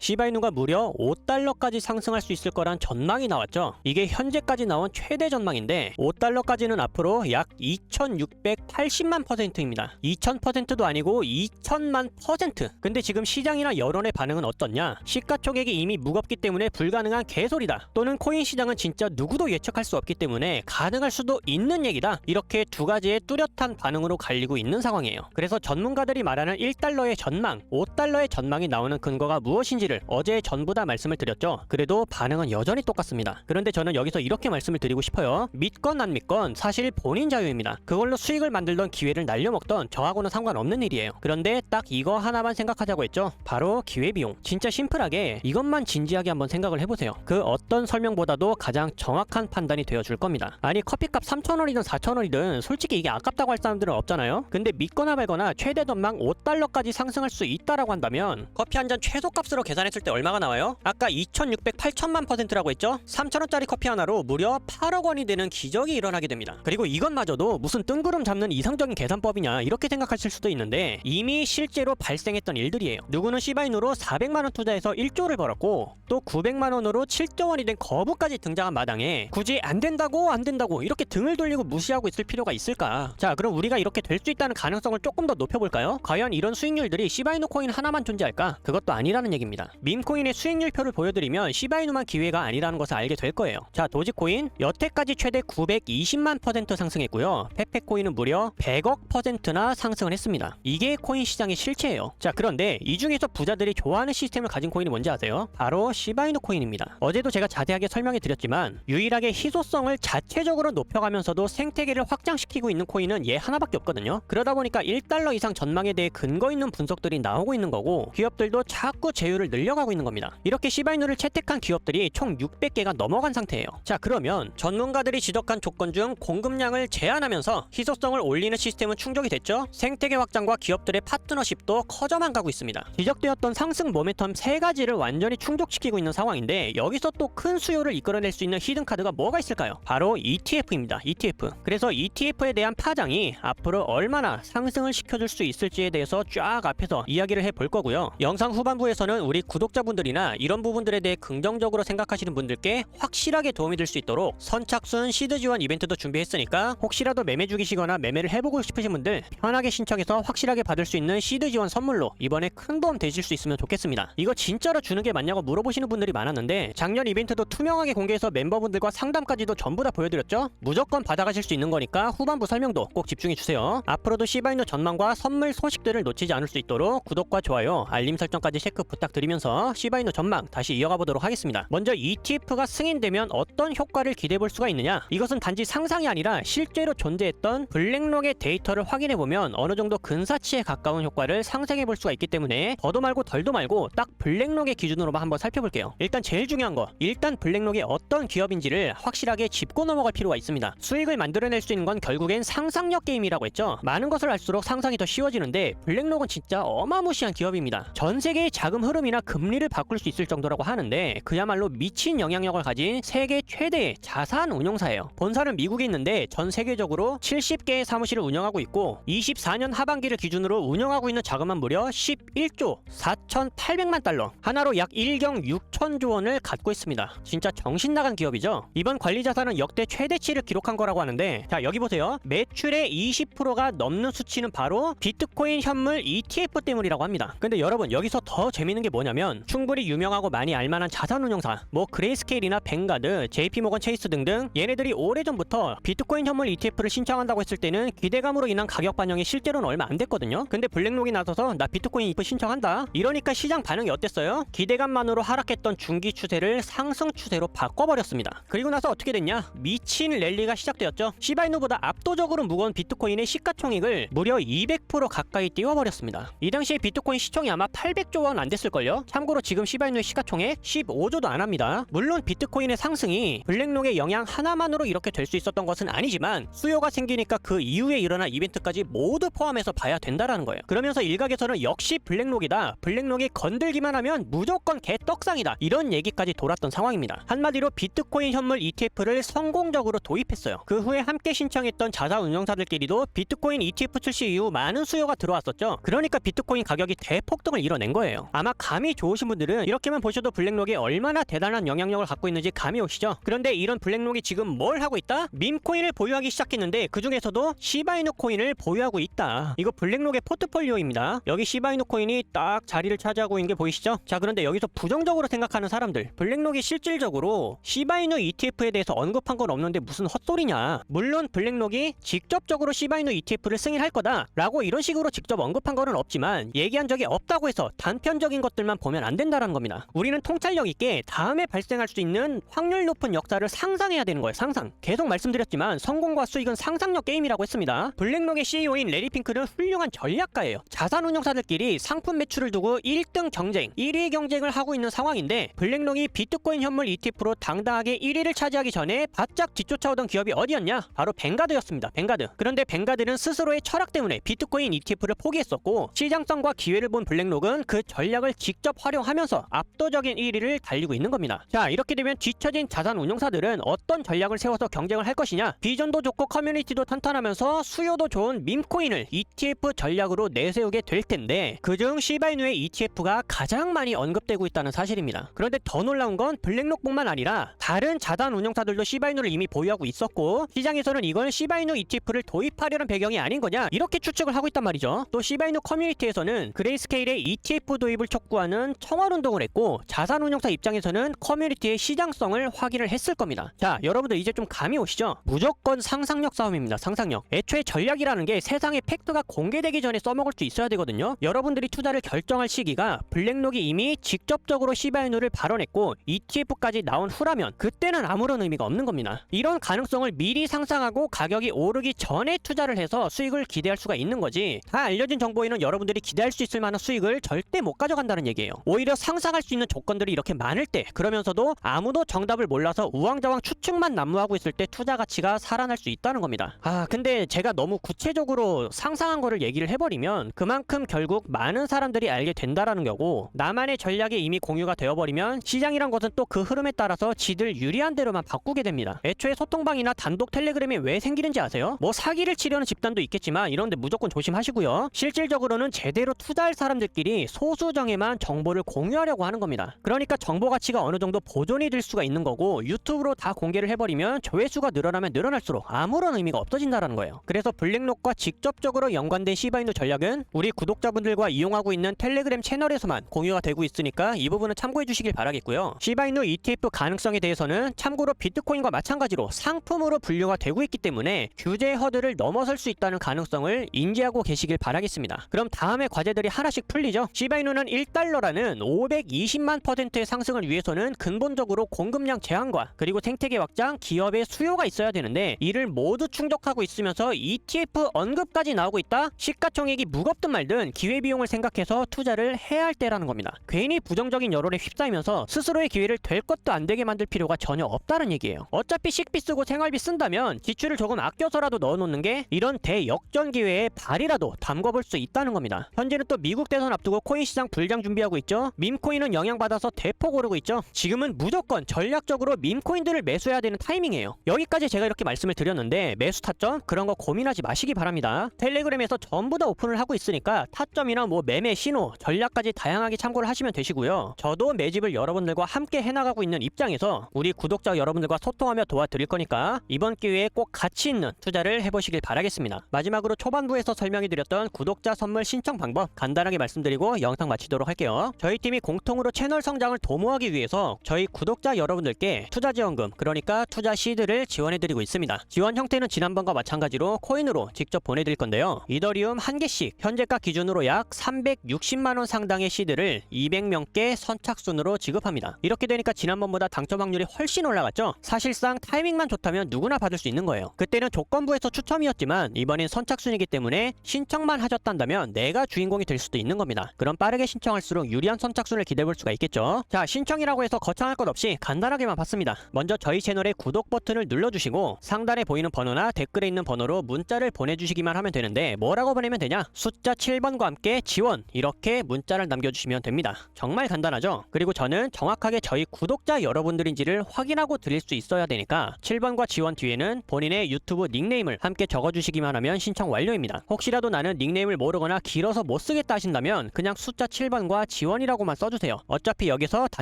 시바이누가 무려 5달러까지 상승할 수 있을 거란 전망이 나왔죠. 이게 현재까지 나온 최대 전망인데 5달러까지는 앞으로 약 2680만 %입니다. 2000%도 아니고 2000만 %. 근데 지금 시장이나 여론의 반응은 어떻냐? 시가총액이 이미 무겁기 때문에 불가능한 개소리다. 또는 코인 시장은 진짜 누구도 예측할 수 없기 때문에 가능할 수도 있는 얘기다. 이렇게 두 가지의 뚜렷한 반응으로 갈리고 있는 상황이에요. 그래서 전문가들이 말하는 1달러의 전망, 5달러의 전망이 나오는 근거가 무엇인지를 어제 전부 다 말씀을 드렸죠. 그래도 반응은 여전히 똑같습니다. 그런데 저는 여기서 이렇게 말씀을 드리고 싶어요. 믿건 안 믿건 사실 본인 자유입니다. 그걸로 수익을 만들던 기회를 날려먹던 저하고는 상관없는 일이에요. 그런데 딱 이거 하나만 생각하자고 했죠. 바로 기회비용. 진짜 심플하게 이것만 진지하게 한번 생각을 해보세요. 그 어떤 설명보다도 가장 정확한 판단이 되어줄 겁니다. 아니 커피값 3,000원이든 4,000원이든 솔직히 이게 아깝다고 할 사람들은 없잖아요. 근데 믿거나 말거나 최대 전망 5달러까지 상승할 수 있다라고 한다면 커피 한 잔 최소값으로 계산했을 때 얼마가 나와요? 아까 2,600~8,000만 %라고 했죠? 3,000원짜리 커피 하나로 무려 8억 원이 되는 기적이 일어나게 됩니다. 그리고 이것마저도 무슨 뜬구름 잡는 이상적인 계산법이냐 이렇게 생각하실 수도 있는데 이미 실제로 발생했던 일들이에요. 누구는 시바이누로 400만 원 투자해서 1조를 벌었고 또 900만 원으로 7조 원이 된 거부까지 등장한 마당에 굳이 안 된다고 이렇게 등을 돌리고 무시하고 있을 필요가 있을까? 자, 그럼 우리가 이렇게 될 수 있다는 가능성을 조금 더 높여볼까요? 과연 이런 수익률들이 시바이누 코인 하나만 존재할까? 그것도 아니라는 얘기입니다. 밈코인의 수익률표를 보여드리면 시바이누만 기회가 아니라는 것을 알게 될 거예요. 자, 도지코인 여태까지 최대 920만 % 상승했고요. 페페코인은 무려 100억 %나 상승을 했습니다. 이게 코인 시장의 실체예요. 자, 그런데 이 중에서 부자들이 좋아하는 시스템을 가진 코인이 뭔지 아세요? 바로 시바이누 코인입니다. 어제도 제가 자세하게 설명해 드렸지만 유일하게 희소성을 자체적으로 높여가면서도 생태계를 확장시키고 있는 코인은 얘 하나밖에 없거든요. 그러다 보니까 1달러 이상 전망에 대해 근거 있는 분석들이 나오고 있는 거고 기업들도 자꾸 제휴를 늘려가고 있는 겁니다. 이렇게 시바이누를 채택한 기업들이 총 600개가 넘어간 상태예요. 자, 그러면 전문가들이 지적한 조건 중 공급량을 제한하면서 희소성을 올리는 시스템은 충족이 됐죠? 생태계 확장과 기업들의 파트너십도 커져만 가고 있습니다. 지적되었던 상승 모멘텀 3가지를 완전히 충족시키고 있는 상황인데 여기서 또 큰 수요를 이끌어낼 수 있는 히든카드가 뭐가 있을까요? 바로 ETF입니다. ETF. 그래서 ETF에 대한 파장이 앞으로 얼마나 상승을 시켜줄 수 있을지에 대해서 쫙 앞에서 이야기를 해볼 거고요. 영상 후반부에서는 우리 구독자분들이나 이런 부분들에 대해 긍정적으로 생각하시는 분들께 확실하게 도움이 될 수 있도록 선착순 시드 지원 이벤트도 준비했으니까 혹시라도 매매 중이시거나 매매를 해보고 싶으신 분들 편하게 신청해서 확실하게 받을 수 있는 시드 지원 선물로 이번에 큰 도움 되실 수 있으면 좋겠습니다. 이거 진짜로 주는 게 맞냐고 물어보시는 분들이 많았는데 작년 이벤트도 투명하게 공개해서 멤버분들과 상담까지도 전부 다 보여드렸죠? 무조건 받아가실 수 있는 거니까 후반부 설명도 꼭 집중해주세요. 앞으로도 시바이누 전망과 선물 소식들을 놓치지 않을 수 있도록 구독과 좋아요, 알림 설정까지 체크 부탁드리면서 시바이누 전망 다시 이어가 보도록 하겠습니다. 먼저 ETF가 승인되면 어떤 효과를 기대해볼 수가 있느냐? 이것은 단지 상상이 아니라 실제로 존재했던 블랙록의 데이터를 확인해보면 어느 정도 근사치에 가까운 효과를 상생해볼 수가 있기 때문에 더도 말고 덜도 말고 딱 블랙록의 기준으로만 한번 살펴볼게요. 일단 제일 중요한 거, 일단 블랙록이 어떤 기업인지를 확실하게 짚고 넘어갈 필요가 있습니다. 수익을 만들어낼 수 있는 건 결국엔 상상력 게임이라고 했죠. 많은 것을 알수록 상상이 더 쉬워지는데 블랙록은 진짜 어마무시한 기업입니다. 전 세계의 자금 흐름이나 금리를 바꿀 수 있을 정도라고 하는데 그야말로 미친 영향력을 가진 세계 최대의 자산 운용사예요. 본사는 미국에 있는데 전 세계적으로 70개의 사무실을 운영하고 있고 24년 하반기를 기준으로 운영하고 있는 자금은 무려 11조 4,800만 달러, 하나로 약 1경 6천조 원을 갖고 있습니다. 진짜 정신나간 기업이죠. 이번 관리자산은 역대 최대치를 기록한 거라고 하는데 자, 여기 보세요. 매출의 20%가 넘는 수치는 바로 비트코인 현물 ETF 때문이라고 합니다. 근데 여러분 여기서 더 재밌는 게 뭐냐면 충분히 유명하고 많이 알만한 자산운용사 뭐 그레이스케일이나 뱅가드, JP모건 체이스 등등 얘네들이 오래전부터 비트코인 현물 ETF를 신청한다고 했을 때는 기대감으로 인한 가격 반영이 실제로는 얼마 안 됐거든요. 근데 블랙록이 나서서 나 비트코인 ETF 신청한다 이러니까 시장 반응이 어땠어요? 기대감만으로 하락했던 중기 추세를 상승 추세로 바꿔버렸습니다. 그리고 나서 어떻게 됐냐? 미친 랠리가 시작되었죠. 시바이누보다 압도적으로 무거운 비트코인의 시가총액을 무려 200% 가까이 띄워버렸습니다. 이 당시에 비트코인 시총이 아마 800조 원 안 됐을걸요? 참고로 지금 시바이누의 시가총액 15조도 안 합니다. 물론 비트코인의 상승이 블랙록의 영향 하나만으로 이렇게 될 수 있었던 것은 아니지만 수요가 생기니까 그 이후에 일어난 이벤트까지 모두 포함해서 봐야 된다라는 거예요. 그러면서 일각에서는 역시 블랙록이다, 블랙록이 건들기만 하면 무조건 개떡상이다 이런 얘기까지 돌았던 상황입니다. 한마디로 비트코인 현물 ETF를 성공적으로 도입했어요. 그 후에 함께 신청했던 자산운용사들끼리도 비트코인 ETF 출시 이후 많은 수요가 들어왔었죠. 그러니까 비트코인 가격이 대폭등을 이뤄낸 거예요. 아마 감히 운이 좋으신 분들은 이렇게만 보셔도 블랙록이 얼마나 대단한 영향력을 갖고 있는지 감이 오시죠? 그런데 이런 블랙록이 지금 뭘 하고 있다? 밈코인을 보유하기 시작했는데 그 중에서도 시바이누 코인을 보유하고 있다. 이거 블랙록의 포트폴리오입니다. 여기 시바이누 코인이 딱 자리를 차지하고 있는 게 보이시죠? 자, 그런데 여기서 부정적으로 생각하는 사람들, 블랙록이 실질적으로 시바이누 ETF에 대해서 언급한 건 없는데 무슨 헛소리냐. 물론 블랙록이 직접적으로 시바이누 ETF를 승인할 거다 라고 이런 식으로 직접 언급한 거는 없지만 얘기한 적이 없다고 해서 단편적인 것들만 보면 안 된다는 겁니다. 우리는 통찰력 있게 다음에 발생할 수 있는 확률 높은 역사를 상상해야 되는 거예요. 상상. 계속 말씀드렸지만 성공과 수익은 상상력 게임이라고 했습니다. 블랙록의 CEO인 레리 핑크는 훌륭한 전략가예요. 자산운용사들끼리 상품 매출을 두고 1등 경쟁, 1위 경쟁을 하고 있는 상황인데 블랙록이 비트코인 현물 ETF로 당당하게 1위를 차지하기 전에 바짝 뒤쫓아오던 기업이 어디였냐? 바로 뱅가드였습니다. 뱅가드. 그런데 뱅가드는 스스로의 철학 때문에 비트코인 ETF를 포기했었고 시장성과 기회를 본 블랙록은 그 전략을 직접 활용하면서 압도적인 1위를 달리고 있는 겁니다. 자, 이렇게 되면 뒤처진 자산운용사들은 어떤 전략을 세워서 경쟁을 할 것이냐? 비전도 좋고 커뮤니티도 탄탄하면서 수요도 좋은 밈코인을 ETF 전략으로 내세우게 될 텐데 그중 시바이누의 ETF가 가장 많이 언급되고 있다는 사실입니다. 그런데 더 놀라운 건 블랙록뿐만 아니라 다른 자산운용사들도 시바이누를 이미 보유하고 있었고 시장에서는 이건 시바이누 ETF를 도입하려는 배경이 아닌 거냐 이렇게 추측을 하고 있단 말이죠. 또 시바이누 커뮤니티에서는 그레이스케일의 ETF 도입을 촉구하는 청원운동을 했고 자산운용사 입장에서는 커뮤니티의 시장성을 확인을 했을 겁니다. 자, 여러분들 이제 좀 감이 오시죠? 무조건 상상력 싸움입니다. 상상력. 애초에 전략이라는 게 세상의 팩트가 공개되기 전에 써먹을 수 있어야 되거든요. 여러분들이 투자를 결정할 시기가 블랙록이 이미 직접적으로 시바이누를 발언했고 ETF까지 나온 후라면 그때는 아무런 의미가 없는 겁니다. 이런 가능성을 미리 상상하고 가격이 오르기 전에 투자를 해서 수익을 기대할 수가 있는 거지 다 알려진 정보에는 여러분들이 기대할 수 있을 만한 수익을 절대 못 가져간다는 얘기예요. 오히려 상상할 수 있는 조건들이 이렇게 많을 때 그러면서도 아무도 정답을 몰라서 우왕좌왕 추측만 난무하고 있을 때 투자 가치가 살아날 수 있다는 겁니다. 근데 제가 너무 구체적으로 상상한 거를 얘기를 해버리면 그만큼 결국 많은 사람들이 알게 된다라는 거고 나만의 전략이 이미 공유가 되어버리면 시장이란 것은 또 그 흐름에 따라서 지들 유리한 대로만 바꾸게 됩니다. 애초에 소통방이나 단독 텔레그램이 왜 생기는지 아세요? 뭐 사기를 치려는 집단도 있겠지만 이런데 무조건 조심하시고요. 실질적으로는 제대로 투자할 사람들끼리 소수정예만 정보를 공유하려고 하는 겁니다. 그러니까 정보 가치가 어느 정도 보존이 될 수가 있는 거고 유튜브로 다 공개를 해버리면 조회수가 늘어나면 늘어날수록 아무런 의미가 없어진다는 거예요. 그래서 블랙록과 직접적으로 연관된 시바이누 전략은 우리 구독자분들과 이용하고 있는 텔레그램 채널에서만 공유가 되고 있으니까 이 부분은 참고해 주시길 바라겠고요. 시바이누 ETF 가능성에 대해서는 참고로 비트코인과 마찬가지로 상품으로 분류가 되고 있기 때문에 규제 허들을 넘어설 수 있다는 가능성을 인지하고 계시길 바라겠습니다. 그럼 다음에 과제들이 하나씩 풀리죠. 시바이누는 1달러라는 520만%의 상승을 위해서는 근본적으로 공급량 제한과 그리고 생태계 확장, 기업의 수요가 있어야 되는데 이를 모두 충족하고 있으면서 ETF 언급까지 나오고 있다? 시가총액이 무겁든 말든 기회비용을 생각해서 투자를 해야 할 때라는 겁니다. 괜히 부정적인 여론에 휩싸이면서 스스로의 기회를 될 것도 안 되게 만들 필요가 전혀 없다는 얘기예요. 어차피 식비 쓰고 생활비 쓴다면 지출을 조금 아껴서라도 넣어놓는 게 이런 대역전 기회에 발이라도 담궈볼 수 있다는 겁니다. 현재는 또 미국 대선 앞두고 코인 시장 불장 준비하고 있죠. 밈코인은 영향받아서 대폭 오르고 있죠. 지금은 무조건 전략적으로 밈코인들을 매수해야 되는 타이밍이에요. 여기까지 제가 이렇게 말씀을 드렸는데 매수 타점 그런 거 고민하지 마시기 바랍니다. 텔레그램에서 전부 다 오픈을 하고 있으니까 타점이나 뭐 매매 신호 전략까지 다양하게 참고를 하시면 되시고요. 저도 매집을 여러분들과 함께 해나가고 있는 입장에서 우리 구독자 여러분들과 소통하며 도와드릴 거니까 이번 기회에 꼭 가치 있는 투자를 해보시길 바라겠습니다. 마지막으로 초반부에서 설명해드렸던 구독자 선물 신청 방법 간단하게 말씀드리고 영상 마치도록 할게요. 저희 팀이 공통으로 채널 성장을 도모하기 위해서 저희 구독자 여러분들께 투자지원금 그러니까 투자 시드를 지원해드리고 있습니다. 지원 형태는 지난번과 마찬가지로 코인으로 직접 보내드릴 건데요. 이더리움 1개씩 현재가 기준으로 약 360만원 상당의 시드를 200명께 선착순으로 지급합니다. 이렇게 되니까 지난번보다 당첨 확률이 훨씬 올라갔죠. 사실상 타이밍만 좋다면 누구나 받을 수 있는 거예요. 그때는 조건부에서 추첨이었지만 이번엔 선착순이기 때문에 신청만 하셨단다면 내가 주인공이 될 수도 있는 겁니다. 그럼 빠르게 신청할수록 유리한 선착순을 기대해볼 수가 있겠죠. 자, 신청이라고 해서 거창할 것 없이 간단하게만 받습니다. 먼저 저희 채널의 구독 버튼을 눌러주시고 상단에 보이는 번호나 댓글에 있는 번호로 문자를 보내주시기만 하면 되는데 뭐라고 보내면 되냐? 숫자 7번과 함께 지원 이렇게 문자를 남겨주시면 됩니다. 정말 간단하죠? 그리고 저는 정확하게 저희 구독자 여러분들인지를 확인하고 드릴 수 있어야 되니까 7번과 지원 뒤에는 본인의 유튜브 닉네임을 함께 적어주시기만 하면 신청 완료입니다. 혹시라도 나는 닉네임을 모르거나 길어서 못쓰겠다 하신다면 그냥 숫자 7번과 지원 지원이라고만 써주세요. 어차피 여기서 다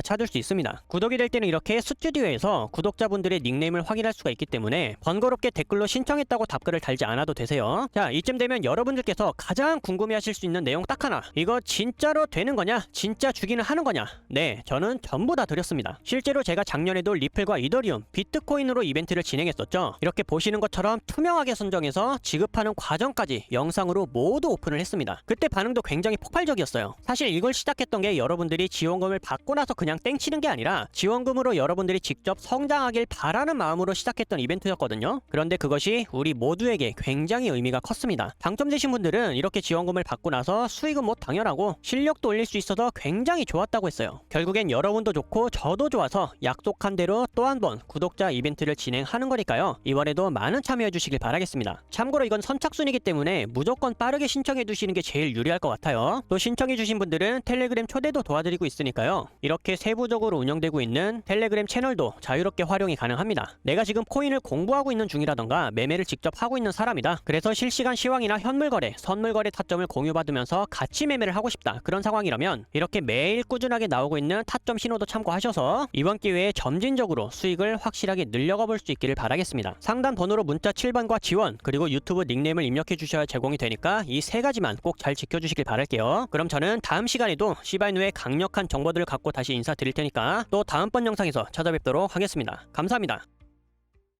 찾을 수 있습니다. 구독이 될 때는 이렇게 스튜디오에서 구독자분들의 닉네임을 확인할 수가 있기 때문에 번거롭게 댓글로 신청했다고 답글을 달지 않아도 되세요. 자, 이쯤 되면 여러분들께서 가장 궁금해하실 수 있는 내용 딱 하나. 이거 진짜로 되는 거냐? 진짜 주기는 하는 거냐? 네, 저는 전부 다 드렸습니다. 실제로 제가 작년에도 리플과 이더리움, 비트코인으로 이벤트를 진행했었죠. 이렇게 보시는 것처럼 투명하게 선정해서 지급하는 과정까지 영상으로 모두 오픈을 했습니다. 그때 반응도 굉장히 폭발적이었어요. 사실 이걸 시작했던 게 여러분들이 지원금을 받고 나서 그냥 땡치는 게 아니라 지원금으로 여러분들이 직접 성장하길 바라는 마음으로 시작했던 이벤트였거든요. 그런데 그것이 우리 모두에게 굉장히 의미가 컸습니다. 당첨되신 분들은 이렇게 지원금을 받고 나서 수익은 뭐 당연하고 실력도 올릴 수 있어서 굉장히 좋았다고 했어요. 결국엔 여러분도 좋고 저도 좋아서 약속한 대로 또 한 번 구독자 이벤트를 진행하는 거니까요. 이번에도 많은 참여해 주시길 바라겠습니다. 참고로 이건 선착순이기 때문에 무조건 빠르게 신청해 두시는 게 제일 유리할 것 같아요. 또 신청해 주신 분들은 텔레그램 초대도 도와드리고 있으니까요. 이렇게 세부적으로 운영되고 있는 텔레그램 채널도 자유롭게 활용이 가능합니다. 내가 지금 코인을 공부하고 있는 중이라던가 매매를 직접 하고 있는 사람이다. 그래서 실시간 시황이나 현물 거래, 선물 거래 타점을 공유받으면서 같이 매매를 하고 싶다. 그런 상황이라면 이렇게 매일 꾸준하게 나오고 있는 타점 신호도 참고하셔서 이번 기회에 점진적으로 수익을 확실하게 늘려가 볼 수 있기를 바라겠습니다. 상단 번호로 문자 7번과 지원, 그리고 유튜브 닉네임을 입력해 주셔야 제공이 되니까 이 세 가지만 꼭 잘 지켜주시길 바랄게요. 그럼 저는 다음 시간에도 시바이누의 강력한 정보들을 갖고 다시 인사드릴 테니까 또 다음번 영상에서 찾아뵙도록 하겠습니다. 감사합니다.